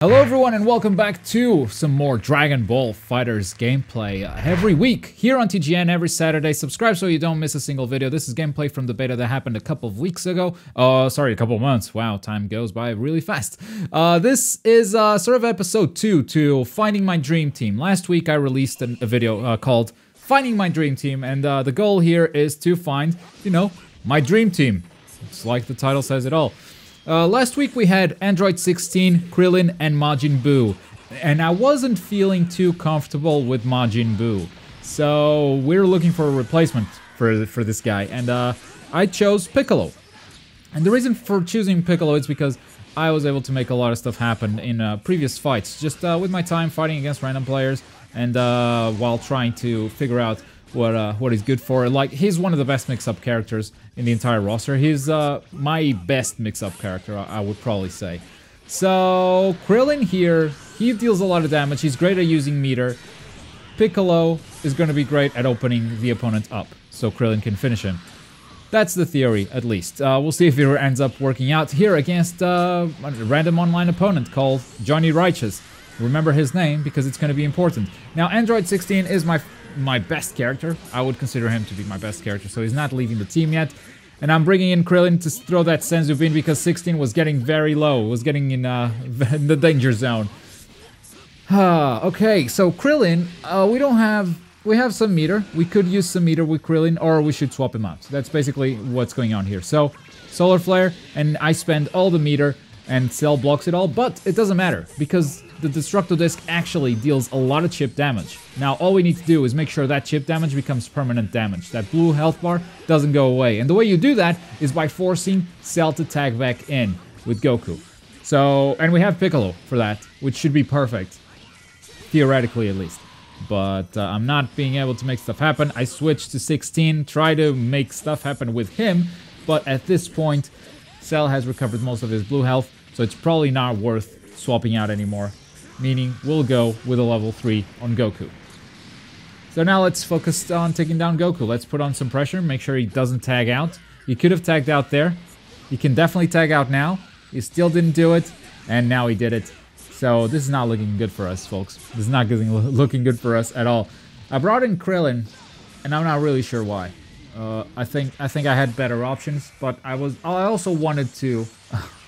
Hello everyone and welcome back to some more Dragon Ball FighterZ gameplay every week here on TGN every Saturday. Subscribe so you don't miss a single video. This is gameplay from the beta that happened a couple of weeks ago. Sorry, a couple of months. Wow, time goes by really fast. This is sort of episode 2 to Finding My Dream Team. Last week I released a video called Finding My Dream Team, and the goal here is to find, my dream team. It's like the title says it all. Last week we had Android 16, Krillin, and Majin Buu, and I wasn't feeling too comfortable with Majin Buu, so we're looking for a replacement for this guy, and I chose Piccolo. And the reason for choosing Piccolo is because I was able to make a lot of stuff happen in previous fights, just with my time fighting against random players, and while trying to figure out what he's good for. Like, he's one of the best mix-up characters in the entire roster. He's my best mix-up character, I would probably say. So, Krillin here, he deals a lot of damage. He's great at using meter. Piccolo is going to be great at opening the opponent up, so Krillin can finish him. That's the theory, at least. We'll see if it ends up working out here against a random online opponent called Johnny Righteous. Remember his name, because it's going to be important. Now, Android 16 is my best character. I would consider him to be my best character, so he's not leaving the team yet. And I'm bringing in Krillin to throw that Senzu Bean because 16 was getting very low, was getting in the danger zone. Okay, so Krillin, we have some meter. We could use some meter with Krillin, or we should swap him out. That's basically what's going on here. So, Solar Flare, and I spend all the meter, and Cell blocks it all, but it doesn't matter, because the Destructo Disc actually deals a lot of chip damage. Now, all we need to do is make sure that chip damage becomes permanent damage. That blue health bar doesn't go away. And the way you do that is by forcing Cell to tag back in with Goku. So, and we have Piccolo for that, which should be perfect. Theoretically, at least. But I'm not being able to make stuff happen. I switched to 16, try to make stuff happen with him, but at this point, Cell has recovered most of his blue health, so it's probably not worth swapping out anymore. Meaning, we'll go with a level 3 on Goku. So now let's focus on taking down Goku. Let's put on some pressure, make sure he doesn't tag out. He could have tagged out there. He can definitely tag out now. He still didn't do it, and now he did it. So this is not looking good for us, folks. This is not looking good for us at all. I brought in Krillin, and I'm not really sure why. I think I had better options, but I also wanted to...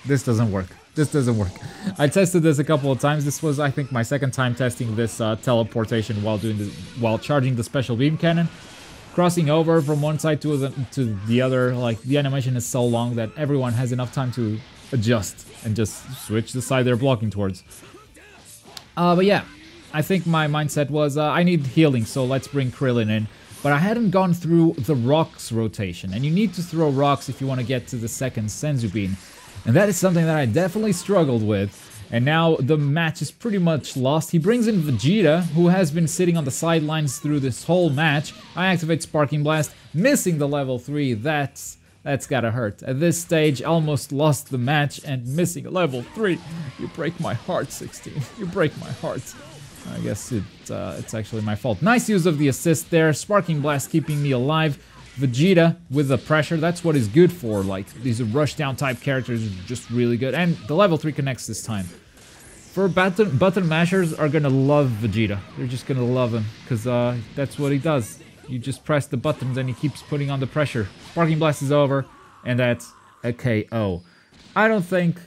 This doesn't work. This doesn't work. I tested this a couple of times. This was, I think, my second time testing this teleportation while charging the special beam cannon. Crossing over from one side to the other, like, the animation is so long that everyone has enough time to adjust and just switch the side they're blocking towards. But yeah, I think my mindset was, I need healing, so let's bring Krillin in. But I hadn't gone through the rocks rotation, and you need to throw rocks if you want to get to the second Senzu Bean. And that is something that I definitely struggled with, and now the match is pretty much lost. He brings in Vegeta, who has been sitting on the sidelines through this whole match. I activate Sparking Blast, missing the level 3, that's gotta hurt. At this stage, almost lost the match, and missing a level 3. You break my heart, 16. You break my heart. I guess it's actually my fault. Nice use of the assist there. Sparking Blast keeping me alive. Vegeta with the pressure, that's what he's good for. Like, these rushdown type characters are just really good. And the level 3 connects this time. For button mashers are gonna love Vegeta. They're just gonna love him, because that's what he does. You just press the buttons and he keeps putting on the pressure. Sparking Blast is over, and that's a KO. I don't think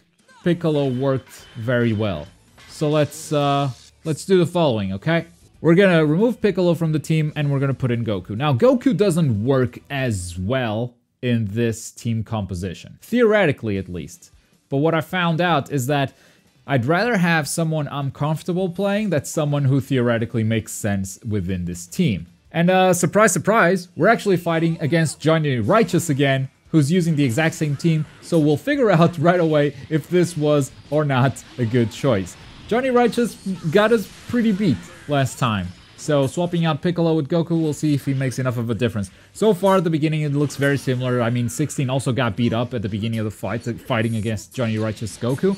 Piccolo worked very well. So let's do the following, okay? We're gonna remove Piccolo from the team, and we're gonna put in Goku. Now, Goku doesn't work as well in this team composition. Theoretically, at least. But what I found out is that I'd rather have someone I'm comfortable playing than someone who theoretically makes sense within this team. And surprise, surprise, we're actually fighting against Johnny Righteous again, who's using the exact same team, so we'll figure out right away if this was or not a good choice. Johnny Righteous got us pretty beat last time. So swapping out Piccolo with Goku, we'll see if he makes enough of a difference. So far at the beginning it looks very similar. I mean, 16 also got beat up at the beginning of the fight, fighting against Johnny Righteous Goku.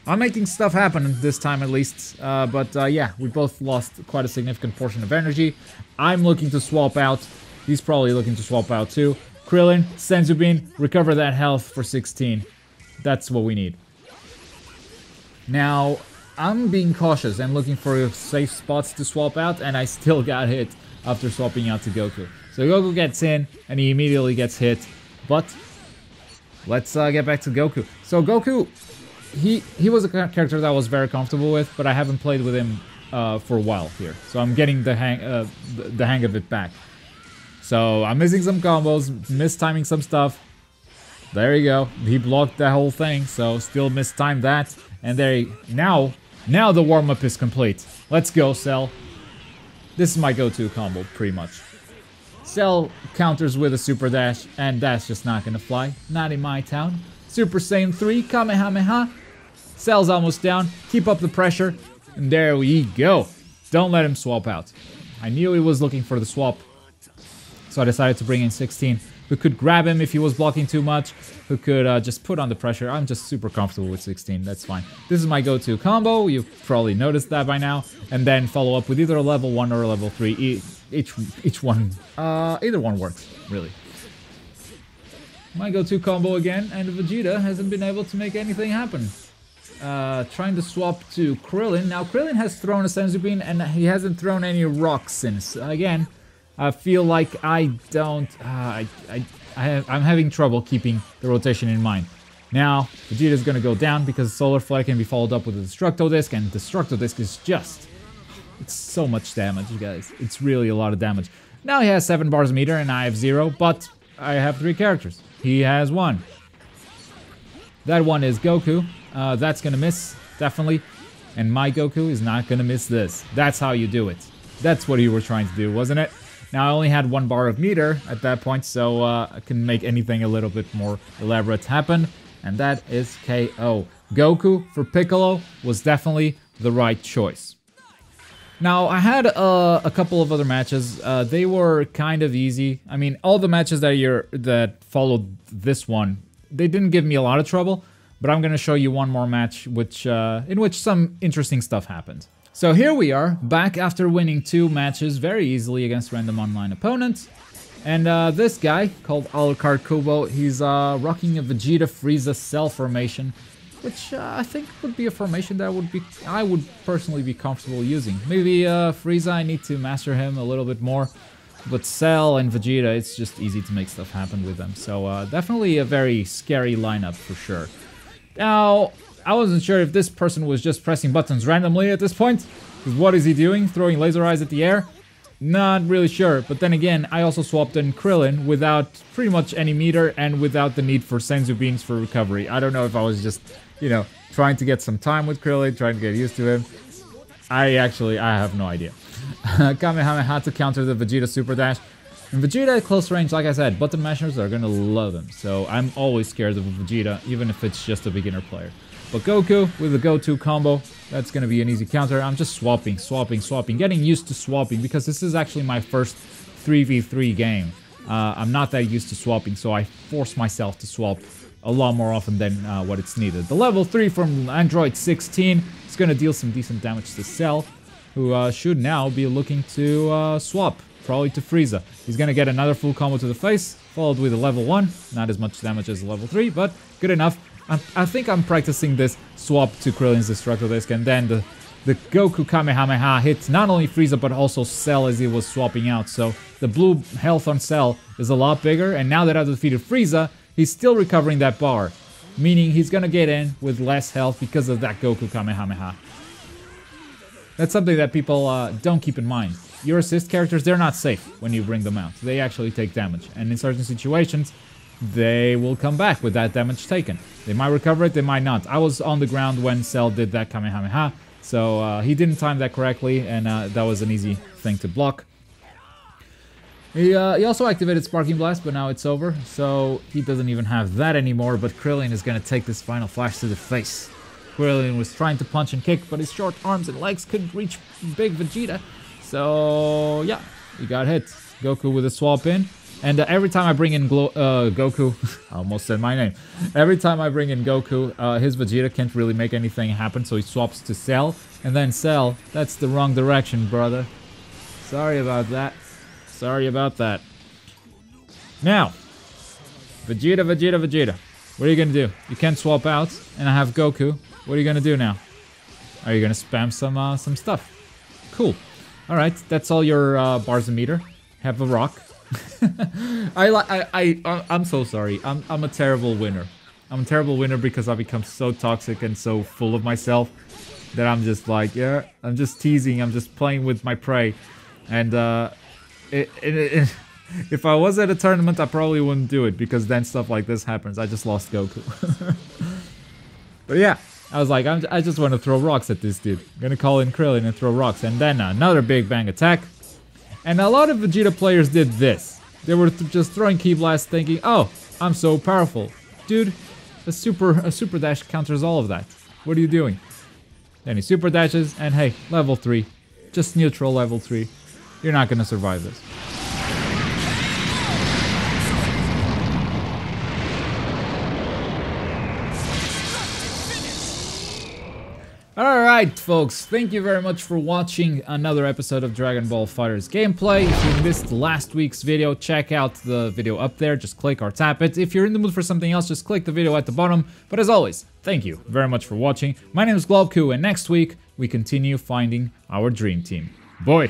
I'm making stuff happen this time at least, but yeah, we both lost quite a significant portion of energy. I'm looking to swap out. He's probably looking to swap out too. Krillin, Senzu Bean, recover that health for 16. That's what we need. Now, I'm being cautious and looking for safe spots to swap out, and I still got hit after swapping out to Goku. So Goku gets in, and he immediately gets hit. But let's get back to Goku. So Goku, he was a character that I was very comfortable with, but I haven't played with him for a while here. So I'm getting the hang of it back. So I'm missing some combos, mistiming some stuff. There you go. He blocked that whole thing, so still mistimed that. And there now the warm-up is complete. Let's go, Cell. This is my go-to combo, pretty much. Cell counters with a super dash, and that's just not gonna fly. Not in my town. Super Saiyan 3, Kamehameha. Cell's almost down. Keep up the pressure. And there we go. Don't let him swap out. I knew he was looking for the swap, so I decided to bring in 16. Who could grab him if he was blocking too much. Who could just put on the pressure. I'm just super comfortable with 16. That's fine. This is my go-to combo. You've probably noticed that by now. And then follow up with either a level 1 or a level 3. Each one, either one works, really. My go-to combo again, and Vegeta hasn't been able to make anything happen. Trying to swap to Krillin. Now, Krillin has thrown a Senzu Bean, and he hasn't thrown any rocks since. Again, I feel like I don't... I'm having trouble keeping the rotation in mind. Now, Vegeta's gonna go down because Solar Flare can be followed up with a Destructo Disc, and Destructo Disc is just... It's so much damage, you guys. It's really a lot of damage. Now he has 7 bars meter, and I have 0, but I have 3 characters. He has 1. That one is Goku. That's gonna miss, definitely. And my Goku is not gonna miss this. That's how you do it. That's what you were trying to do, wasn't it? Now, I only had 1 bar of meter at that point, so I can make anything a little bit more elaborate happen. And that is KO. Goku for Piccolo was definitely the right choice. Now, I had a couple of other matches. They were kind of easy. I mean, all the matches that followed this one, they didn't give me a lot of trouble. But I'm going to show you one more match in which some interesting stuff happened. So here we are, back after winning 2 matches very easily against random online opponents. And this guy, called Alucard Kubo, he's rocking a Vegeta Frieza Cell formation, which I think would be a formation that I would personally be comfortable using. Maybe Frieza, I need to master him a little bit more. But Cell and Vegeta, it's just easy to make stuff happen with them. So definitely a very scary lineup for sure. Now, I wasn't sure if this person was just pressing buttons randomly at this point. Because what is he doing? Throwing laser eyes at the air? Not really sure. But then again, I also swapped in Krillin without pretty much any meter and without the need for Senzu Beans for recovery. I don't know if I was just, you know, trying to get some time with Krillin, trying to get used to him. I have no idea. Kamehameha to counter the Vegeta Super Dash. And Vegeta at close range, like I said, button mashers are gonna love him. So I'm always scared of Vegeta, even if it's just a beginner player. But Goku with the go-to combo, that's gonna be an easy counter. I'm just swapping, getting used to swapping because this is actually my first 3v3 game. I'm not that used to swapping, so I force myself to swap a lot more often than what it's needed. The level 3 from Android 16 is gonna deal some decent damage to Cell, who should now be looking to swap. Probably to Frieza. He's gonna get another full combo to the face, followed with a level 1. Not as much damage as level 3, but good enough. I think I'm practicing this swap to Krillin's Destructo Disc, and then the Goku Kamehameha hits not only Frieza, but also Cell as he was swapping out. So the blue health on Cell is a lot bigger, and now that I've defeated Frieza, he's still recovering that bar. Meaning he's gonna get in with less health because of that Goku Kamehameha. That's something that people don't keep in mind. Your assist characters, they're not safe when you bring them out. They actually take damage. And in certain situations, they will come back with that damage taken. They might recover it, they might not. I was on the ground when Cell did that Kamehameha, so he didn't time that correctly, and that was an easy thing to block. He also activated Sparking Blast, but now it's over, so he doesn't even have that anymore, but Krillin is going to take this final flash to the face. Krillin was trying to punch and kick, but his short arms and legs couldn't reach big Vegeta. So, yeah, he got hit. Goku with a swap in. And every time I bring in Goku, I almost said my name. Every time I bring in Goku, his Vegeta can't really make anything happen, so he swaps to Cell. And then Cell, that's the wrong direction, brother. Sorry about that. Sorry about that. Now, Vegeta. What are you gonna do? You can't swap out, and I have Goku. What are you gonna do now? Are you gonna spam some stuff? Cool. All right, that's all your bars and meter. Have a rock. I'm so sorry. I'm a terrible winner. I'm a terrible winner because I become so toxic and so full of myself that I'm just like, yeah, I'm just teasing. I'm just playing with my prey. And if I was at a tournament, I probably wouldn't do it because then stuff like this happens. I just lost Goku. But yeah, I was like, I just want to throw rocks at this dude. I'm gonna call in Krillin and throw rocks. And then another big bang attack. And a lot of Vegeta players did this. They were just throwing Ki Blast thinking, oh, I'm so powerful. Dude, a super dash counters all of that. What are you doing? Then he super dashes and hey, level 3. Just neutral level 3. You're not gonna survive this. Alright folks, thank you very much for watching another episode of Dragon Ball FighterZ gameplay. If you missed last week's video, check out the video up there, just click or tap it. If you're in the mood for something else, just click the video at the bottom. But as always, thank you very much for watching. My name is Goku, and next week, we continue finding our dream team. Boy!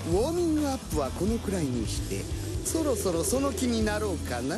Warming up はこのくらいにして、そろそろその気になろうかな。